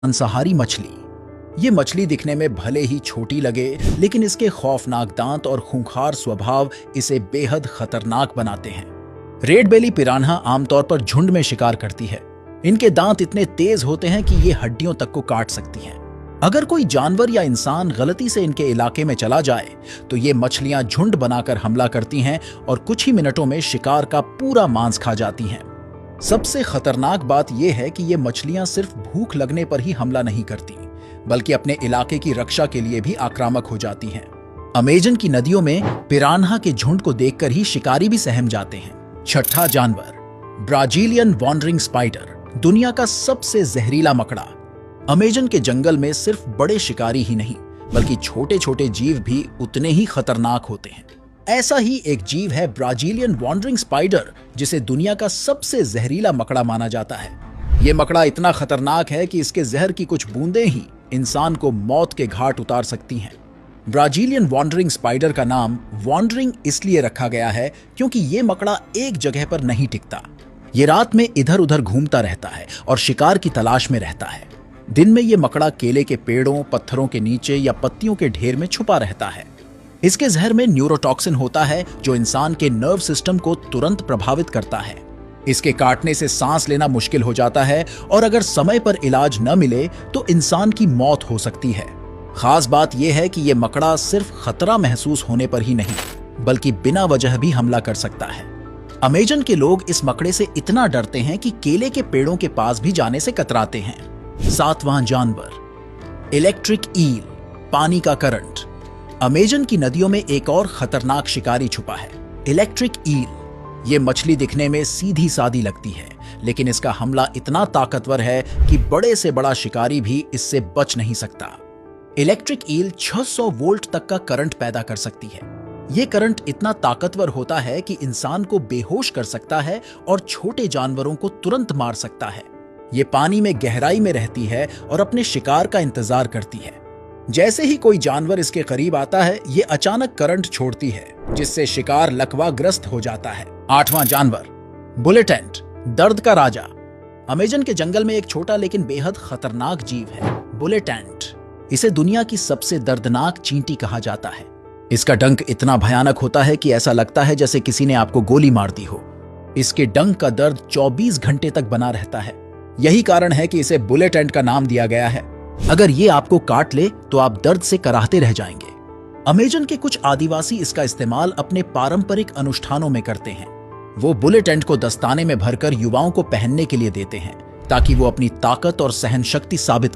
मांसाहारी मछली। ये मछली दिखने में भले ही छोटी लगे, लेकिन इसके खौफनाक दांत और खूंखार स्वभाव इसे बेहद खतरनाक बनाते हैं। रेड बेली पिरान्हा आमतौर पर झुंड में शिकार करती है। इनके दांत इतने तेज होते हैं कि ये हड्डियों तक को काट सकती हैं। अगर कोई जानवर या इंसान गलती से इनके इलाके में चला जाए तो ये मछलियां झुंड बनाकर हमला करती हैं और कुछ ही मिनटों में शिकार का पूरा मांस खा जाती हैं। सबसे खतरनाक बात यह है कि ये मछलियां सिर्फ भूख लगने पर ही हमला नहीं करती, बल्कि अपने इलाके की रक्षा के लिए भी आक्रामक हो जाती हैं। अमेजन की नदियों में पिरान्हा के झुंड को देखकर ही शिकारी भी सहम जाते हैं। छठा जानवर, ब्राजीलियन वॉन्डरिंग स्पाइडर, दुनिया का सबसे जहरीला मकड़ा। अमेजन के जंगल में सिर्फ बड़े शिकारी ही नहीं, बल्कि छोटे छोटे जीव भी उतने ही खतरनाक होते हैं। ऐसा ही एक जीव है ब्राजीलियन वॉन्डरिंग स्पाइडर, जिसे दुनिया का सबसे जहरीला मकड़ा माना जाता है। यह मकड़ा इतना खतरनाक है कि इसके जहर की कुछ बूंदें ही इंसान को मौत के घाट उतार सकती हैं। ब्राजीलियन वॉन्डरिंग स्पाइडर का नाम वॉन्डरिंग इसलिए रखा गया है क्योंकि यह मकड़ा एक जगह पर नहीं टिकता। ये रात में इधर उधर घूमता रहता है और शिकार की तलाश में रहता है। दिन में यह मकड़ा केले के पेड़ों, पत्थरों के नीचे या पत्तियों के ढेर में छुपा रहता है। इसके जहर में न्यूरोटॉक्सिन होता है जो इंसान के नर्व सिस्टम को तुरंत प्रभावित करता है। इसके काटने से सांस लेना मुश्किल हो जाता है और अगर समय पर इलाज न मिले तो इंसान की मौत हो सकती है। खास बात यह है कि यह मकड़ा सिर्फ खतरा महसूस होने पर ही नहीं, बल्कि बिना वजह भी हमला कर सकता है। अमेजन के लोग इस मकड़े से इतना डरते हैं कि केले के पेड़ों के पास भी जाने से कतराते हैं। सातवां जानवर, इलेक्ट्रिक ईल, पानी का करंट। अमेजन की नदियों में एक और खतरनाक शिकारी छुपा है, इलेक्ट्रिक ईल। ये मछली दिखने में सीधी सादी लगती है, लेकिन इसका हमला इतना ताकतवर है कि बड़े से बड़ा शिकारी भी इससे बच नहीं सकता। इलेक्ट्रिक ईल 600 वोल्ट तक का करंट पैदा कर सकती है। यह करंट इतना ताकतवर होता है कि इंसान को बेहोश कर सकता है और छोटे जानवरों को तुरंत मार सकता है। ये पानी में गहराई में रहती है और अपने शिकार का इंतजार करती है। जैसे ही कोई जानवर इसके करीब आता है, ये अचानक करंट छोड़ती है, जिससे शिकार लकवाग्रस्त हो जाता है। आठवां जानवर, बुलेट एंट, दर्द का राजा। अमेजन के जंगल में एक छोटा लेकिन बेहद खतरनाक जीव है, बुलेट एंट। इसे दुनिया की सबसे दर्दनाक चींटी कहा जाता है। इसका डंक इतना भयानक होता है कि ऐसा लगता है जैसे किसी ने आपको गोली मार दी हो। इसके डंक का दर्द 24 घंटे तक बना रहता है। यही कारण है कि इसे बुलेट एंट का नाम दिया गया है। अगर ये आपको काट ले तो आप दर्द से कराहते रह जाएंगे। अमेजन के कुछ आदिवासी इसका इस्तेमाल अपने पारंपरिक अनुष्ठानों में करते हैं। वो बुलेट एंट को दस्ताने में भरकर युवाओं को पहनने के लिए देते हैं, ताकि वो अपनी ताकत और सहन शक्ति साबित